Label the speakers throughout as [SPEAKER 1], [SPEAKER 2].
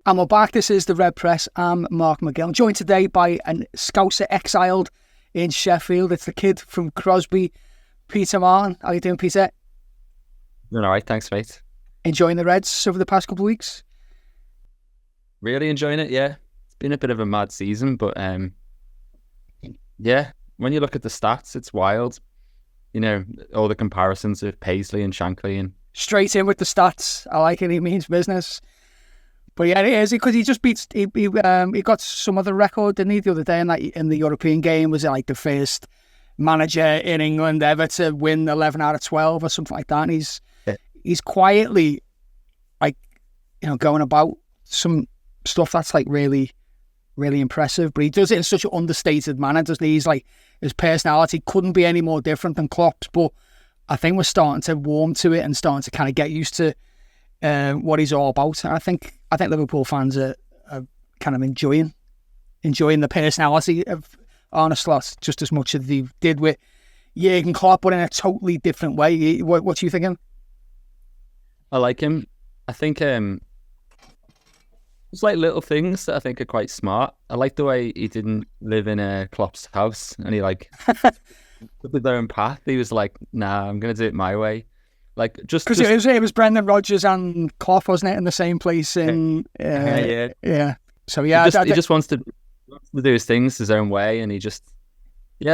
[SPEAKER 1] And we're back. This is the Red Press. I'm Mark Magill. I'm joined today by a Scouser exiled in Sheffield. It's the kid from Crosby, Peter Martin. How you doing, Peter?
[SPEAKER 2] Doing all right, thanks, mate.
[SPEAKER 1] Enjoying the Reds over the past couple of weeks?
[SPEAKER 2] Really enjoying it, yeah. It's been a bit of a mad season, but yeah, when you look at the stats, it's wild. You know, all the comparisons of Paisley and Shankly. And
[SPEAKER 1] straight in with the stats. I like it. He means business. But yeah, it is, because he just beats. He got some other record, didn't he, the other day in the European game? Was it like the first manager in England ever to win 11 out of 12 or something like that? And he's quietly, like, you know, going about some stuff that's like really, really impressive. But he does it in such an understated manner, doesn't he? He's like, his personality couldn't be any more different than Klopp's. But I think we're starting to warm to it and starting to kind of get used to what he's all about. And I think Liverpool fans are kind of enjoying the personality of Arne Slot just as much as they did with Jurgen Klopp, but in a totally different way. What are you thinking?
[SPEAKER 2] I like him. I think it's like little things that I think are quite smart. I like the way he didn't live in Klopp's house and he like took his own path. He was like, nah, I'm going to do it my way. Like because
[SPEAKER 1] it was Brendan Rodgers and Klopp, wasn't it, in the same place? Yeah. So yeah,
[SPEAKER 2] he just wants to do his things his own way, and I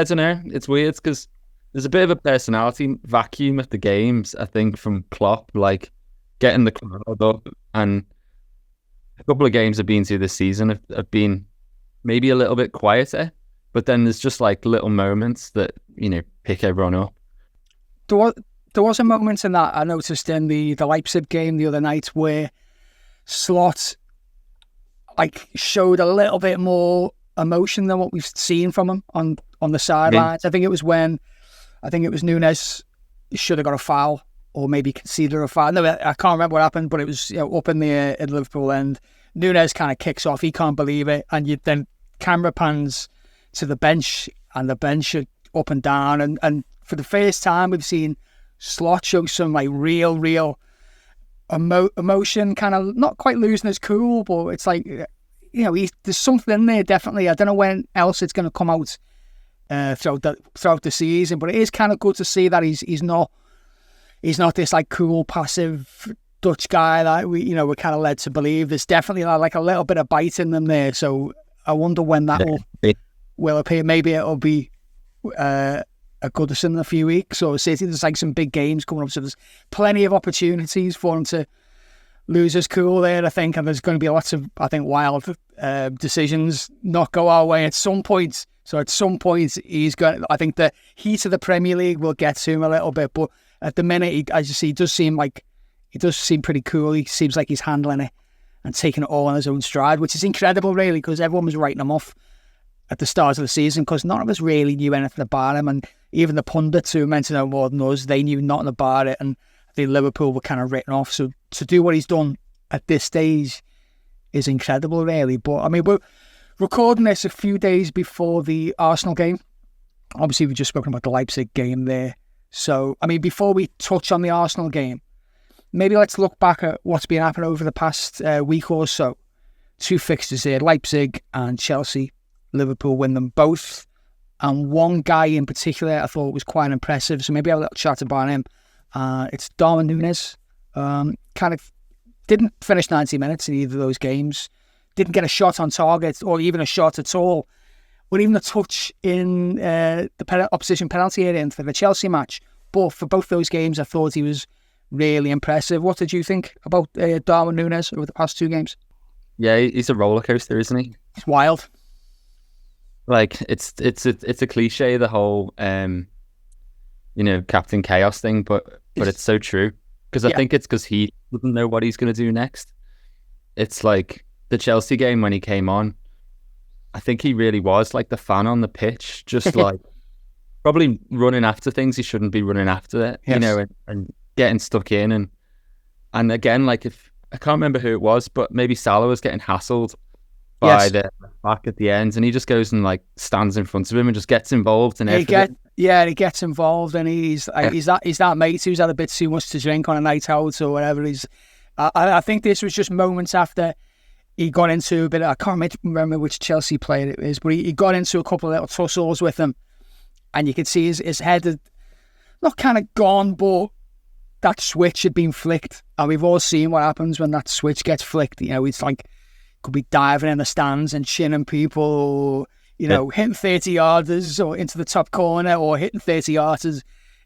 [SPEAKER 2] don't know. It's weird because there's a bit of a personality vacuum at the games. I think from Klopp, like getting the crowd up, and a couple of games I've been to this season have been maybe a little bit quieter, but then there's just like little moments that, you know, pick everyone up.
[SPEAKER 1] There was a moment in that I noticed in the Leipzig game the other night where Slot like showed a little bit more emotion than what we've seen from him on the sidelines. I think it was Nunez should have got a foul or maybe conceded a foul. No, I can't remember what happened, but it was, you know, up in the air at Liverpool end. Nunez kind of kicks off. He can't believe it, and then camera pans to the bench, and the bench are up and down, and for the first time we've seen Slot show some like real emotion, kind of not quite losing his cool, but it's like, you know, there's something in there, definitely. I don't know when else it's going to come out throughout the season, but it is kind of good to see that he's not this like cool, passive Dutch guy that we're kind of led to believe. There's definitely like a little bit of bite in them there. So I wonder when that will appear. Maybe it'll be a Goodison in a few weeks, or City. There's like some big games coming up, so there's plenty of opportunities for him to lose his cool there, I think, and there's going to be lots of, I think, wild decisions not go our way at some point. So at some point he's going, I think the heat of the Premier League will get to him a little bit, but at the minute he does seem pretty cool. He seems like he's handling it and taking it all on his own stride, which is incredible really, because everyone was writing him off at the start of the season because none of us really knew anything about him, and even the pundits who were meant to know more than us, they knew nothing about it, and I think Liverpool were kind of written off. So to do what he's done at this stage is incredible, really. But I mean, we're recording this a few days before the Arsenal game. Obviously, we've just spoken about the Leipzig game there. So, I mean, before we touch on the Arsenal game, maybe let's look back at what's been happening over the past week or so. Two fixtures here, Leipzig and Chelsea. Liverpool win them both. And one guy in particular I thought was quite impressive, so maybe I'll have a little chat about him. It's Darwin Nunez. Kind of didn't finish 90 minutes in either of those games. Didn't get a shot on target or even a shot at all. Or even a touch in the opposition penalty area for the Chelsea match. But for both those games, I thought he was really impressive. What did you think about Darwin Nunez over the past two games?
[SPEAKER 2] Yeah, he's a roller coaster, isn't he?
[SPEAKER 1] He's wild.
[SPEAKER 2] Like it's a cliche, the whole Captain Chaos thing, but it's so true, because I think it's because he doesn't know what he's going to do next. It's like the Chelsea game when he came on. I think he really was like the fan on the pitch, just like probably running after things he shouldn't be running after, and getting stuck in, and again, like if I can't remember who it was, but maybe Salah was getting hassled by the back at the end, and he just goes and like stands in front of him and just gets involved and everything.
[SPEAKER 1] He gets involved, and he's that mate who's had a bit too much to drink on a night out or whatever. I think this was just moments after he got into a bit. I can't remember which Chelsea player it is, but he got into a couple of little tussles with him, and you could see his head had not kind of gone, but that switch had been flicked. And we've all seen what happens when that switch gets flicked. It's like could be diving in the stands and chinning people, or hitting 30-yarders or into the top corner, or hitting 30-yarders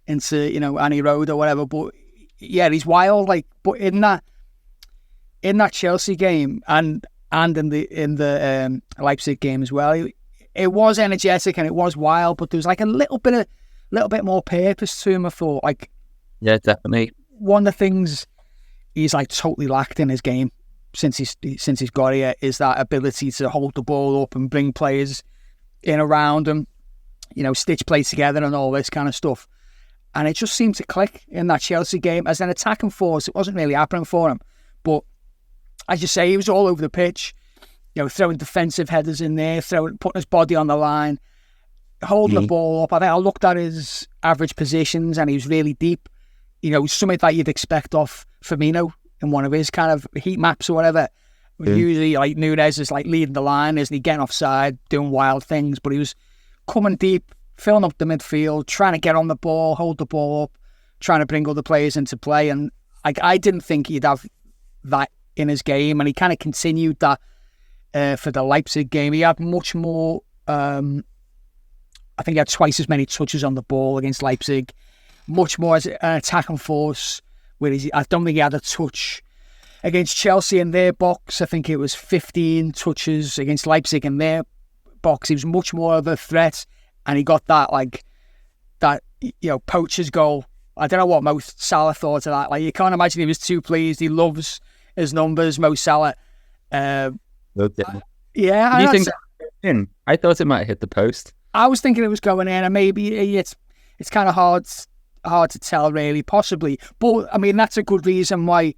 [SPEAKER 1] into Annie Road or whatever. But yeah, he's wild. But in that Chelsea game and in the Leipzig game as well, it was energetic and it was wild, but there was like a little bit more purpose to him. I thought,
[SPEAKER 2] yeah, definitely.
[SPEAKER 1] One of the things he's like totally lacked in his game since he's got here is that ability to hold the ball up and bring players in around him, stitch play together and all this kind of stuff. And it just seemed to click in that Chelsea game. As an attacking force, it wasn't really happening for him. But as you say, he was all over the pitch, throwing defensive headers in there, putting his body on the line, holding the ball up. I think I looked at his average positions and he was really deep. Something that you'd expect off Firmino in one of his kind of heat maps or whatever. Usually, like, Nunez is like leading the line, isn't he? Getting offside, doing wild things, but he was coming deep, filling up the midfield, trying to get on the ball, hold the ball up, trying to bring other players into play. And I didn't think he'd have that in his game, and he kind of continued that for the Leipzig game. He had much more. I think he had twice as many touches on the ball against Leipzig, much more as an attacking force. Whereas I don't think he had a touch against Chelsea in their box. I think it was 15 touches against Leipzig in their box. He was much more of a threat, and he got that poacher's goal. I don't know what Mo Salah thought of that. Like, you can't imagine he was too pleased. He loves his numbers, Mo Salah.
[SPEAKER 2] Yeah,
[SPEAKER 1] I
[SPEAKER 2] think in? I thought it might hit the post.
[SPEAKER 1] I was thinking it was going in, and maybe it's kind of hard to tell, really, possibly. But I mean, that's a good reason why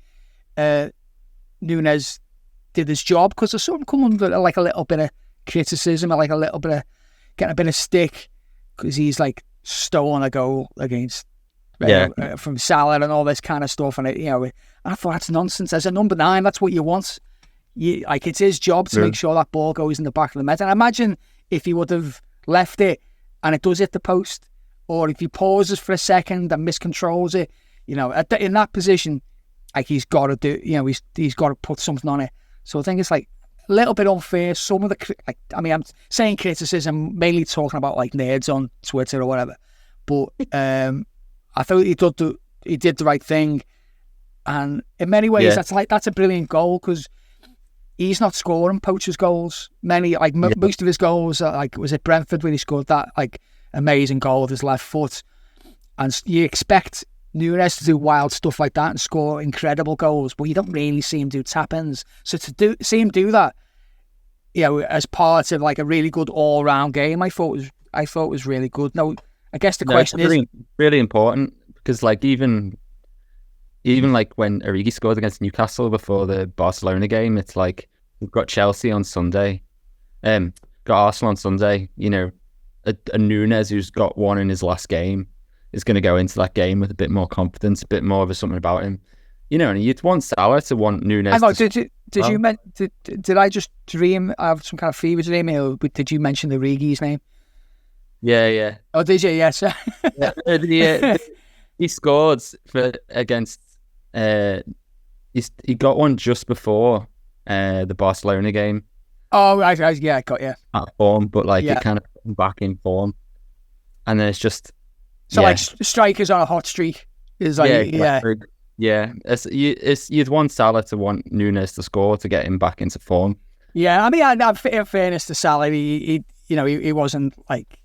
[SPEAKER 1] Nunez did his job, because there's something coming under like a little bit of criticism, or like a little bit of getting a bit of stick, because he's like stolen a goal against from Salah and all this kind of stuff. And I thought, that's nonsense. As a number 9, that's what you want. It's his job to make sure that ball goes in the back of the net. And I imagine if he would have left it and it does hit the post, or if he pauses for a second and miscontrols it, in that position, like, he's got to do, he's got to put something on it. So I think it's like a little bit unfair. Some of the, I'm saying criticism, mainly talking about like nerds on Twitter or whatever. But I thought he did the right thing, and in many ways, that's a brilliant goal, because he's not scoring poachers' goals. Most of his goals are was it Brentford when he scored that amazing goal with his left foot, and you expect Nunez to do wild stuff like that and score incredible goals, but you don't really see him do tap-ins. So see him do that, as part of like a really good all-round game, I thought was really good. Now, I guess the question is
[SPEAKER 2] really important, because like even like when Origi scored against Newcastle before the Barcelona game, it's like we've got Chelsea on Sunday, got Arsenal on Sunday. A Nunez who's got one in his last game is going to go into that game with a bit more confidence, a bit more of something about him. And you'd want Salah to want Nunez.
[SPEAKER 1] I know, did I just dream? I have some kind of fever dream here, but did you mention the Origi's name?
[SPEAKER 2] Yeah.
[SPEAKER 1] Oh, did you? Yes.
[SPEAKER 2] He scored against. He got one just before the Barcelona game.
[SPEAKER 1] Oh, I got you.
[SPEAKER 2] At form, but it kind of put him back in form, and then it's just
[SPEAKER 1] like strikers on a hot streak is like
[SPEAKER 2] you'd want Salah to want Nunez to score to get him back into form.
[SPEAKER 1] Yeah, I mean, in fairness to Salah, he wasn't like.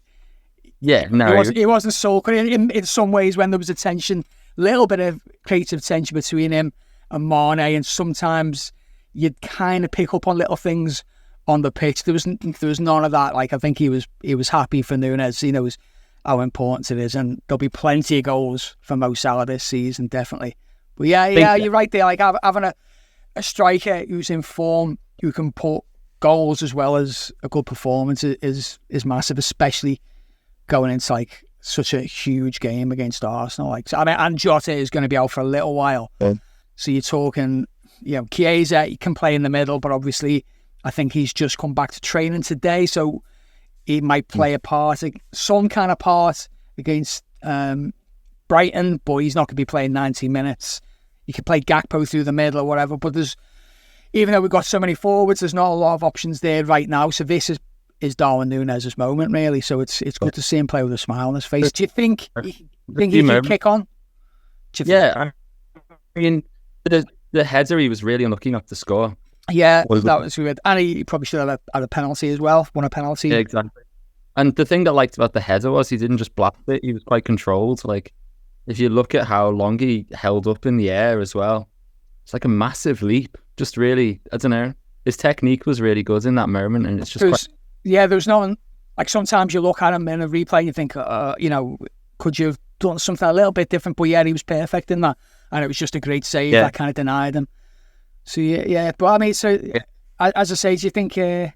[SPEAKER 2] Yeah, no,
[SPEAKER 1] he wasn't sulking. In some ways, when there was a tension, little bit of creative tension between him and Mane, and sometimes you'd kind of pick up on little things on the pitch. There was none of that. Like, I think he was happy for Nunez. He knows how important it is, and there'll be plenty of goals for Mo Salah this season, definitely. But you're right there. Like, having a striker who's in form, who can put goals as well as a good performance is massive, especially going into like such a huge game against Arsenal. And Jota is going to be out for a little while. Yeah. So you're talking Chiesa, he can play in the middle, but obviously I think he's just come back to training today, so he might play some kind of part against Brighton, but he's not going to be playing 90 minutes. You could play Gakpo through the middle or whatever, but even though we've got so many forwards, there's not a lot of options there right now. So this is Darwin Nunez' moment, really. So it's good to see him play with a smile on his face. Do you think he can kick on?
[SPEAKER 2] Yeah, I mean, the header, he was really unlucky not to score.
[SPEAKER 1] Yeah, that was weird. And he probably should have had a penalty as well, won a penalty.
[SPEAKER 2] Yeah, exactly. And the thing that I liked about the header was he didn't just blast it, he was quite controlled. Like, if you look at how long he held up in the air as well, it's like a massive leap. Just really, I don't know, his technique was really good in that moment, and it's just
[SPEAKER 1] there's no, like, sometimes you look at him in a replay and you think, could you have done something a little bit different? But yeah, he was perfect in that, and it was just a great save that kind of denied him. So yeah, but I mean, as I say, do you think? I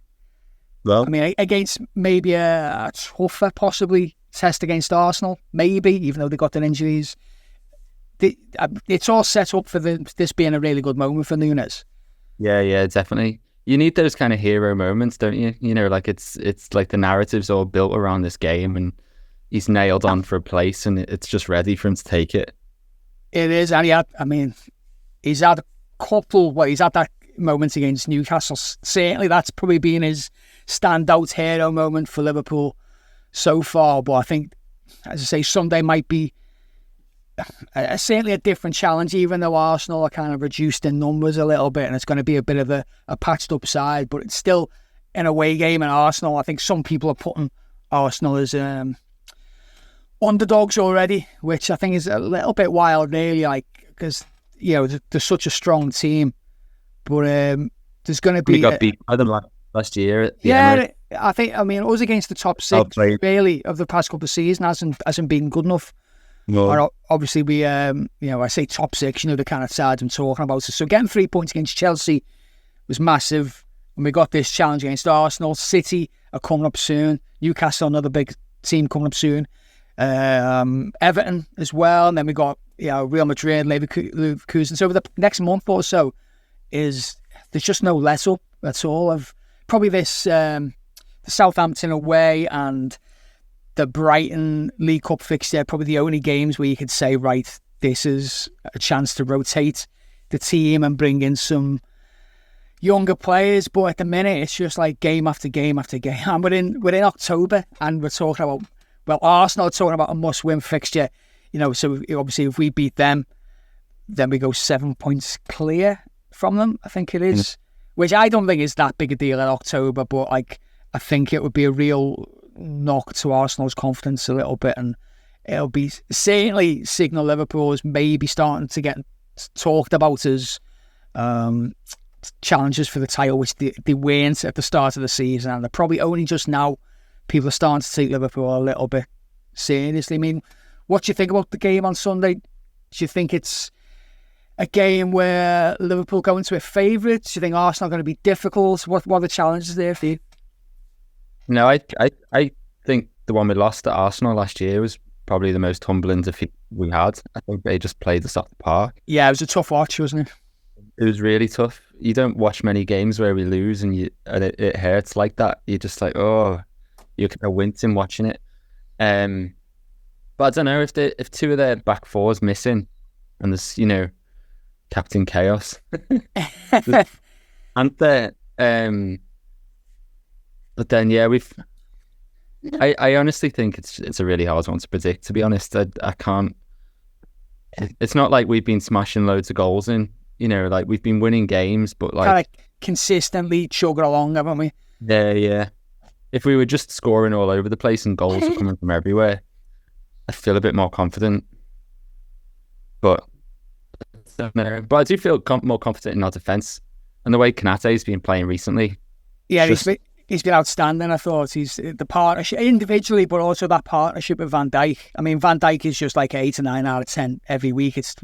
[SPEAKER 1] mean, against maybe a tougher, possibly test against Arsenal, maybe, even though they got their injuries, it's all set up for this being a really good moment for Nunez.
[SPEAKER 2] Yeah, definitely. You need those kind of hero moments, don't you? You know, like it's like the narrative's all built around this game, and he's nailed on for a place, and it's just ready for him to take it.
[SPEAKER 1] It is, and he's had a couple. Well, he's had that moment against Newcastle. Certainly, that's probably been his standout hero moment for Liverpool so far. But I think, as I say, Sunday might be certainly a different challenge, even though Arsenal are kind of reduced in numbers a little bit, and it's going to be a bit of a patched up side, but it's still an away game in Arsenal. I think some people are putting Arsenal as underdogs already, which I think is a little bit wild, really, like, because they're such a strong team, but there's going to be.
[SPEAKER 2] We got beat by them last year at the Emirates.
[SPEAKER 1] I mean, it was against the top six really of the past couple of seasons, hasn't been good enough. No. Or obviously, we, I say top six, the kind of sides I'm talking about. So getting 3 points against Chelsea was massive. And we got this challenge against Arsenal. City are coming up soon. Newcastle, another big team, coming up soon. Everton as well. And then we got Real Madrid, Leverkusen. So over the next month or so, there's just no let up at all. Of probably this the Southampton away and the Brighton League Cup fixture, probably the only games where you could say, right, this is a chance to rotate the team and bring in some younger players. But at the minute, it's just like game after game after game. And we're in October, and we're talking about, well, Arsenal are talking about a must-win fixture. So obviously if we beat them, then we go 7 points clear from them, I think it is. Which I don't think is that big a deal in October, but I think it would be a real knock to Arsenal's confidence a little bit, and it'll be certainly signal Liverpool is maybe starting to get talked about as challengers for the title, which they weren't at the start of the season, and they're probably only just now people are starting to take Liverpool a little bit seriously. I mean, what do you think about the game on Sunday? Do you think it's a game where Liverpool go into a favourite? Do you think Arsenal are going to be difficult? What are the challenges there for you?
[SPEAKER 2] No, I think the one we lost at Arsenal last year was probably the most humbling defeat we had. I think they just played us off the park.
[SPEAKER 1] Yeah, it was a tough watch, wasn't it?
[SPEAKER 2] It was really tough. You don't watch many games where we lose and it hurts like that. You're just like, oh, you're kind of wincing watching it. But I don't know, if two of their back fours missing and there's, Captain Chaos. And but then, yeah, I honestly think it's a really hard one to predict, to be honest. I can't. It's not like we've been smashing loads of goals in, like we've been winning games, but like
[SPEAKER 1] kind of consistently chugging along, haven't we?
[SPEAKER 2] Yeah. If we were just scoring all over the place and goals were coming from everywhere, I feel a bit more confident. But I do feel more confident in our defence, and the way Konate's been playing recently.
[SPEAKER 1] Yeah, he's been outstanding. I thought he's the partnership individually, but also that partnership with Van Dijk. I mean, Van Dijk is just like 8 or 9 out of 10 every week. It's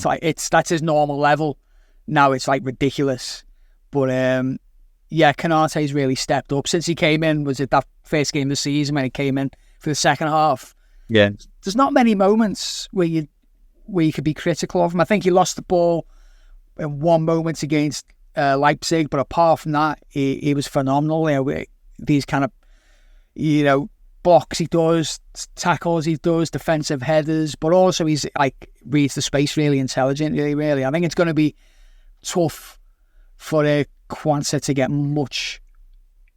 [SPEAKER 1] like that's his normal level. Now it's like ridiculous. But Konate's really stepped up since he came in. Was it that first game of the season when he came in for the second half?
[SPEAKER 2] Yeah,
[SPEAKER 1] there's not many moments where you could be critical of him. I think he lost the ball in one moment against Leipzig, but apart from that, he was phenomenal. These kind of, blocks he does, tackles he does, defensive headers, but also he's like reads the space really intelligently. Really, I think it's going to be tough for Kwanzaa to get much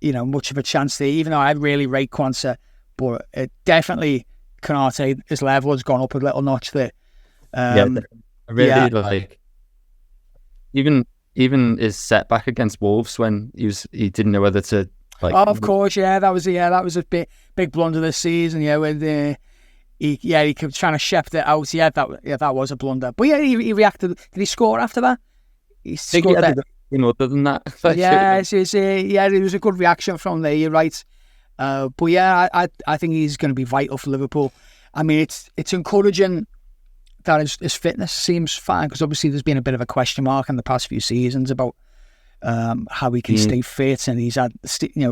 [SPEAKER 1] of a chance there. Even though I really rate Kwanzaa, but definitely Konate, his level has gone up a little notch there.
[SPEAKER 2] I really like even his setback against Wolves when he didn't know whether to.
[SPEAKER 1] Of course, that was a big blunder this season. When he kept trying to shepherd it out. That was a blunder. But he reacted. Did he score after that? He scored that.
[SPEAKER 2] Other than that,
[SPEAKER 1] it was a good reaction from there. You're right. But I think he's going to be vital for Liverpool. I mean, it's encouraging that his fitness seems fine, because obviously there's been a bit of a question mark in the past few seasons about how he can stay fit, and he's had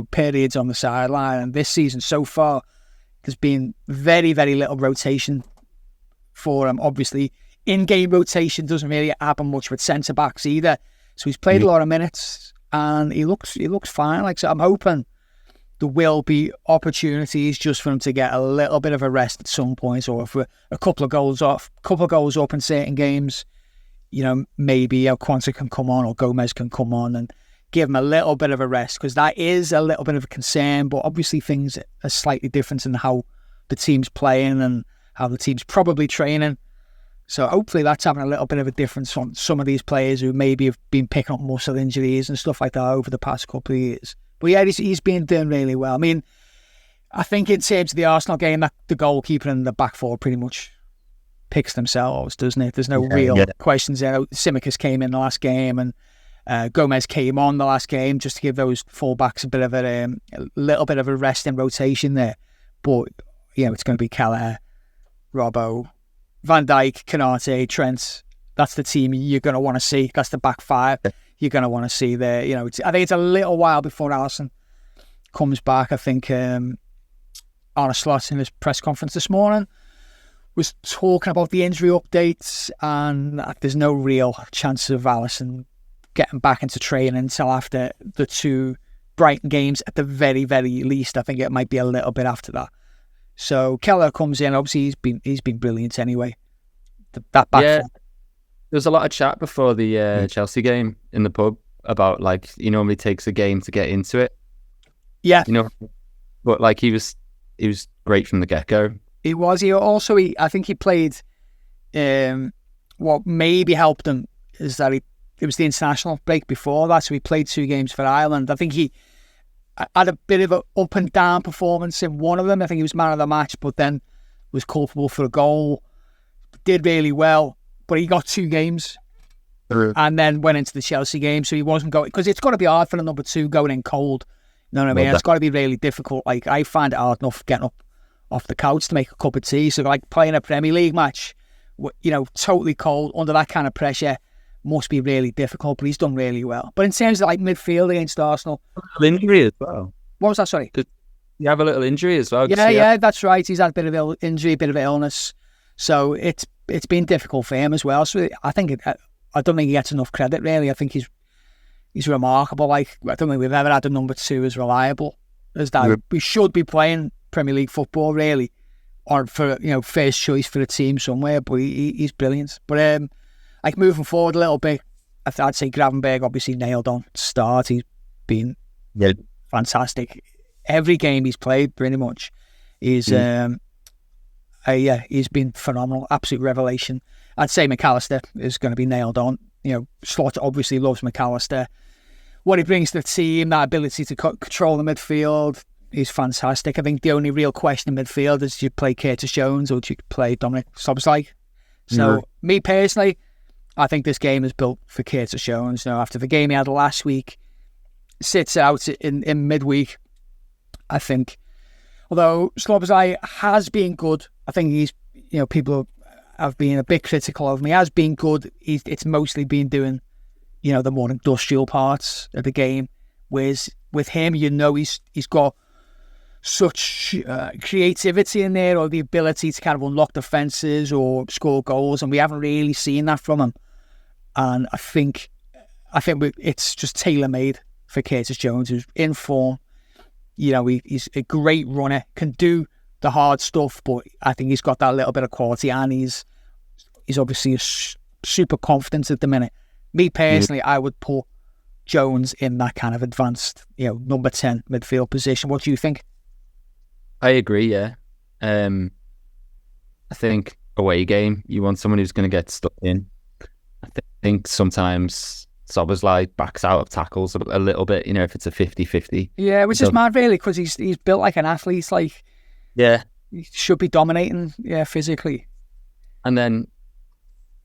[SPEAKER 1] periods on the sideline. And this season so far, there's been very, very little rotation for him. Obviously, in-game rotation doesn't really happen much with centre backs either. So he's played a lot of minutes, and he looks fine. So I'm hoping there will be opportunities just for him to get a little bit of a rest at some point, or for a couple of goals up in certain games. Maybe Kwanzaa can come on, or Gomez can come on and give him a little bit of a rest, because that is a little bit of a concern. But obviously things are slightly different in how the team's playing and how the team's probably training. So hopefully that's having a little bit of a difference on some of these players who maybe have been picking up muscle injuries and stuff like that over the past couple of years. But he's been doing really well. I mean, I think in terms of the Arsenal game, that the goalkeeper and the back four pretty much picks themselves, doesn't it? There's no real questions there. Tsimikas came in the last game, and Gomez came on the last game just to give those fullbacks a little bit of a rest in rotation there. But it's going to be Kelleher, Robbo, Van Dijk, Konate, Trent. That's the team you're going to want to see. That's the back five you're going to want to see there. I think it's a little while before Alisson comes back. I think Arne Slot in his press conference this morning was talking about the injury updates, and there's no real chance of Alisson getting back into training until after the two Brighton games at the very, very least. I think it might be a little bit after that. So Kelleher comes in. Obviously, he's been brilliant anyway. That back.
[SPEAKER 2] There was a lot of chat before the Chelsea game in the pub about he normally takes a game to get into it.
[SPEAKER 1] Yeah.
[SPEAKER 2] But he was great from the get-go.
[SPEAKER 1] He was. I think he played. What maybe helped him is that it was the international break before that, so he played 2 games for Ireland. I think he had a bit of an up and down performance in one of them. I think he was man of the match, but then was culpable for a goal. Did really well, but he got 2 games and then went into the Chelsea game, so he wasn't going, because it's got to be hard for the number 2 going in cold. You know what I mean? It's got to be really difficult. I find it hard enough getting up off the couch to make a cup of tea. So playing a Premier League match, totally cold under that kind of pressure must be really difficult. But he's done really well. But in terms of midfield against Arsenal,
[SPEAKER 2] injury as well.
[SPEAKER 1] What was that? Sorry,
[SPEAKER 2] did you have a little injury as well?
[SPEAKER 1] Yeah, that's right. He's had a bit of injury, a bit of illness, so it's been difficult for him as well. So I think I don't think he gets enough credit really. I think he's remarkable. I don't think we've ever had a number 2 as reliable as that. We should be playing Premier League football really, or for first choice for a team somewhere. But he's brilliant. But moving forward a little bit, I'd say Gravenberg obviously nailed on to start. He's been fantastic. Every game he's played pretty much he's been phenomenal, absolute revelation. I'd say McAllister is going to be nailed on. Slaughter obviously loves McAllister. What he brings to the team, that ability to control the midfield, is fantastic. I think the only real question in midfield is, do you play Curtis Jones or do you play Dominic Szoboszlai? So me personally, I think this game is built for Curtis Jones. After the game he had last week, sits out in midweek. I think, although Szoboszlai has been good, I think he's, people have been a bit critical of him. He has been good. It's mostly been doing, the more industrial parts of the game. Whereas with him, he's got such creativity in there, or the ability to kind of unlock defences or score goals, and we haven't really seen that from him and I think it's just tailor-made for Curtis Jones, who's in form. You know, he's a great runner, can do the hard stuff, but I think he's got that little bit of quality, and he's obviously super confident at the minute. Me personally, I would put Jones in that kind of advanced, number 10 midfield position. What do you think?
[SPEAKER 2] I agree, yeah. I think away game, you want someone who's going to get stuck in. I think sometimes Szoboszlai backs out of tackles a little bit, if it's a 50-50.
[SPEAKER 1] Yeah, which is mad really, because he's built like an athlete. Like,
[SPEAKER 2] yeah,
[SPEAKER 1] he should be dominating, physically.
[SPEAKER 2] And then,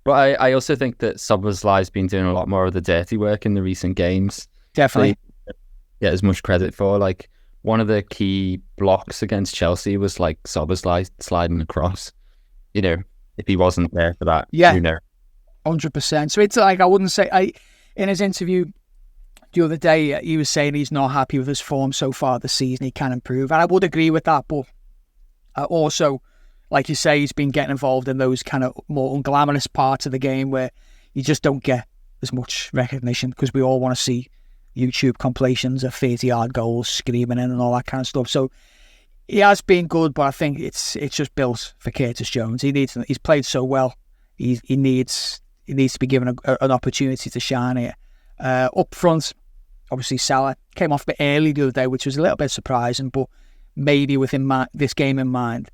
[SPEAKER 2] but I also think that Szoboszlai's been doing a lot more of the dirty work in the recent games.
[SPEAKER 1] Definitely.
[SPEAKER 2] Get as much credit for. Like, one of the key blocks against Chelsea was like Szoboszlai sliding across. If he wasn't there for that,
[SPEAKER 1] yeah,
[SPEAKER 2] 100%.
[SPEAKER 1] So it's like, I wouldn't say, in his interview the other day, he was saying he's not happy with his form so far this season. He can improve, and I would agree with that. But also, like you say, he's been getting involved in those kind of more unglamorous parts of the game where you just don't get as much recognition, because we all want to see YouTube compilations of 30-yard goals screaming in and all that kind of stuff. So he has been good, but I think it's just built for Curtis Jones. He's played so well. He needs to be given an opportunity to shine here. Up front, obviously Salah came off a bit early the other day, which was a little bit surprising, but maybe within this game in mind.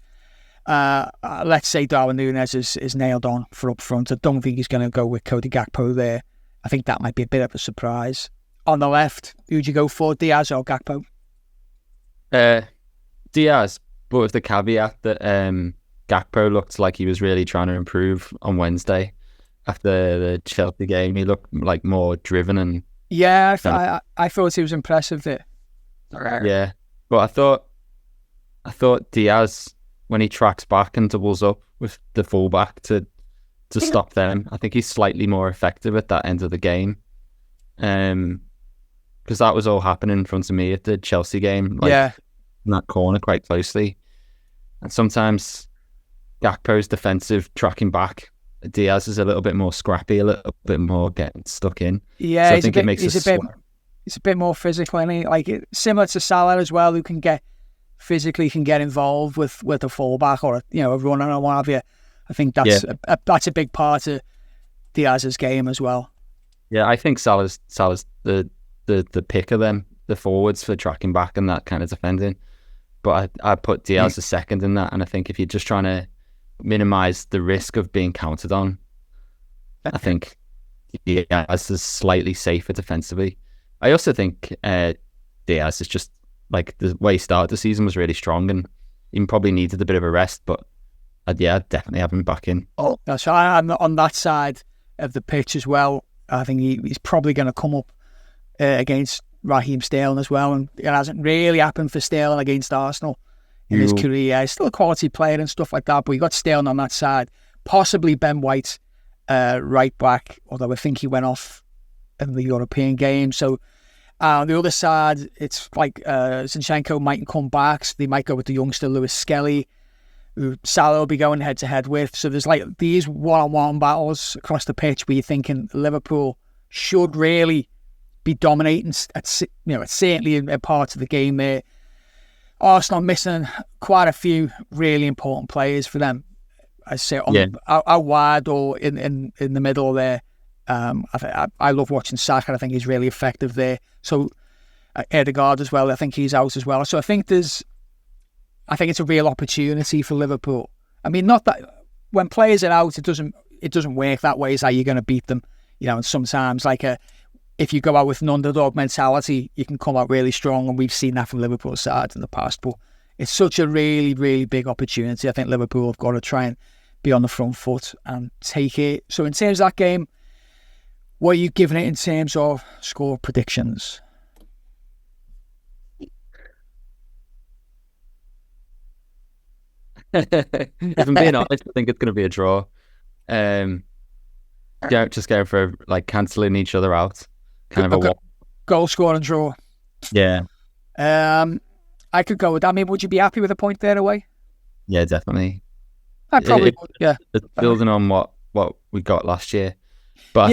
[SPEAKER 1] Let's say Darwin Nunez is nailed on for up front. I don't think he's going to go with Cody Gakpo there. I think that might be a bit of a surprise. On the left, who'd you go for, Diaz or Gakpo?
[SPEAKER 2] Diaz, but with the caveat that Gakpo looked like he was really trying to improve on Wednesday. After the Chelsea game, he looked like more driven and...
[SPEAKER 1] Yeah, I thought he was impressive there.
[SPEAKER 2] Yeah, but I thought Diaz, when he tracks back and doubles up with the fullback to stop them, I think he's slightly more effective at that end of the game. Because that was all happening in front of me at the Chelsea game. In that corner quite closely. And sometimes Gakpo's defensive tracking back. Diaz is a little bit more scrappy, a little bit more getting stuck in.
[SPEAKER 1] Yeah,
[SPEAKER 2] so I think it makes
[SPEAKER 1] he's a bit more physical, and similar to Salah as well, who can get involved with a fullback or a runner or what have you. I think that's a big part of Diaz's game as well.
[SPEAKER 2] Yeah, I think Salah's the pick of them, the forwards for tracking back and that kind of defending. But I put Diaz a second in that, and I think if you're just trying to minimise the risk of being counted on, I think Diaz is slightly safer defensively. I also think Diaz is just, like, the way he started the season was really strong, and he probably needed a bit of a rest, but I'd definitely have him back in.
[SPEAKER 1] Oh, that's right. I'm on that side of the pitch as well. I think he's probably going to come up against Raheem Sterling as well, and it hasn't really happened for Sterling against Arsenal in his career. He's still a quality player and stuff like that, but you got Sterling on that side. Possibly Ben White right back, although I think he went off in the European game. So on the other side, it's like Zinchenko mightn't come back, so they might go with the youngster Lewis Skelly, who Salah will be going head-to-head with. So there's like these one-on-one battles across the pitch where you're thinking Liverpool should really be dominating certainly in parts of the game there. Arsenal missing quite a few really important players for them. I say out wide or in the middle there. I love watching Saka. I think he's really effective there. So Ødegaard as well. I think he's out as well. So I think it's a real opportunity for Liverpool. I mean, not that when players are out, it doesn't work that way. Is how you're going to beat them. And sometimes if you go out with an underdog mentality, you can come out really strong, and we've seen that from Liverpool's side in the past. But it's such a really, really big opportunity. I think Liverpool have got to try and be on the front foot and take it. So in terms of that game, what are you giving it in terms of score predictions?
[SPEAKER 2] If I'm being honest, I think it's going to be a draw. Just going for cancelling each other out. Kind of a
[SPEAKER 1] goal score and draw.
[SPEAKER 2] Yeah.
[SPEAKER 1] I could go with that. I mean, would you be happy with a point there away?
[SPEAKER 2] Yeah, definitely.
[SPEAKER 1] I probably would. Yeah.
[SPEAKER 2] It's building on what we got last year. But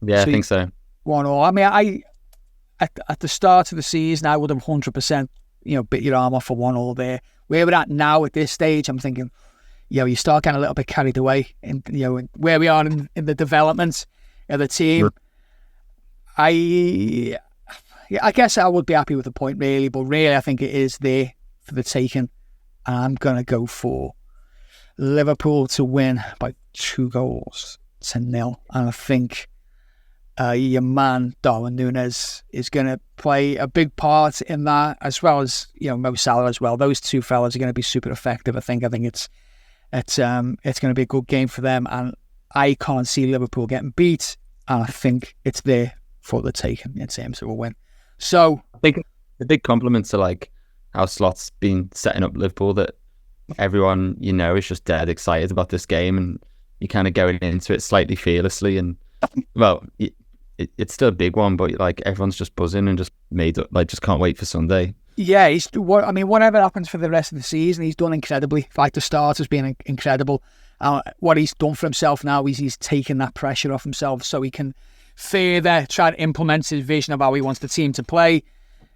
[SPEAKER 1] Yeah,
[SPEAKER 2] I think so.
[SPEAKER 1] 1-1. I mean, at the start of the season, I would have 100%, bit your arm off for 1-1 there. Where we're at now at this stage, I'm thinking, you start getting a little bit carried away, and where we are in the development of the team. I guess I would be happy with the point, really, but really I think it is there for the taking. And I'm going to go for Liverpool to win by 2-0. And I think your man, Darwin Nunez, is going to play a big part in that, as well as, Mo Salah as well. Those two fellas are going to be super effective, I think. I think it's going to be a good game for them. And I can't see Liverpool getting beat. And I think it's there for the taking in terms of a win. So
[SPEAKER 2] I think the big compliment to like how Slot's been setting up Liverpool, that everyone is just dead excited about this game, and you kind of going into it slightly fearlessly. And well, it's still a big one, but like everyone's just buzzing and just made up, like just can't wait for Sunday.
[SPEAKER 1] Yeah, whatever happens for the rest of the season, he's done incredibly. Like the start has been incredible. What he's done for himself now is he's taken that pressure off himself, so he can further try to implement his vision of how he wants the team to play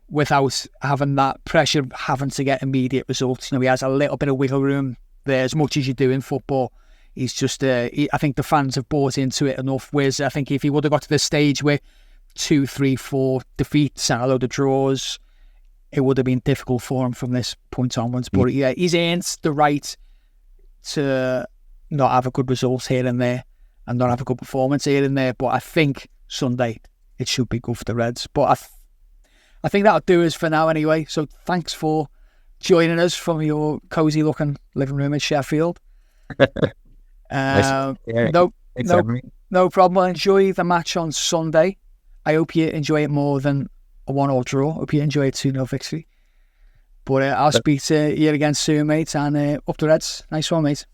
[SPEAKER 1] without having that pressure of having to get immediate results. He has a little bit of wiggle room there, as much as you do in football. He's just, I think the fans have bought into it enough. Whereas I think if he would have got to this stage where 2, 3, 4 defeats and a load of draws, it would have been difficult for him from this point onwards. But yeah, he's earned the right to not have a good result here and there, and not have a good performance here and there. But I think Sunday it should be good for the Reds. But I think that'll do us for now anyway. So thanks for joining us from your cosy looking living room in Sheffield. No problem. I'll enjoy the match on Sunday. I hope you enjoy it more than a 1-1 draw. I hope you enjoy a 2-0 victory. But I'll speak to you again soon, mate. And up the Reds. Nice one, mate.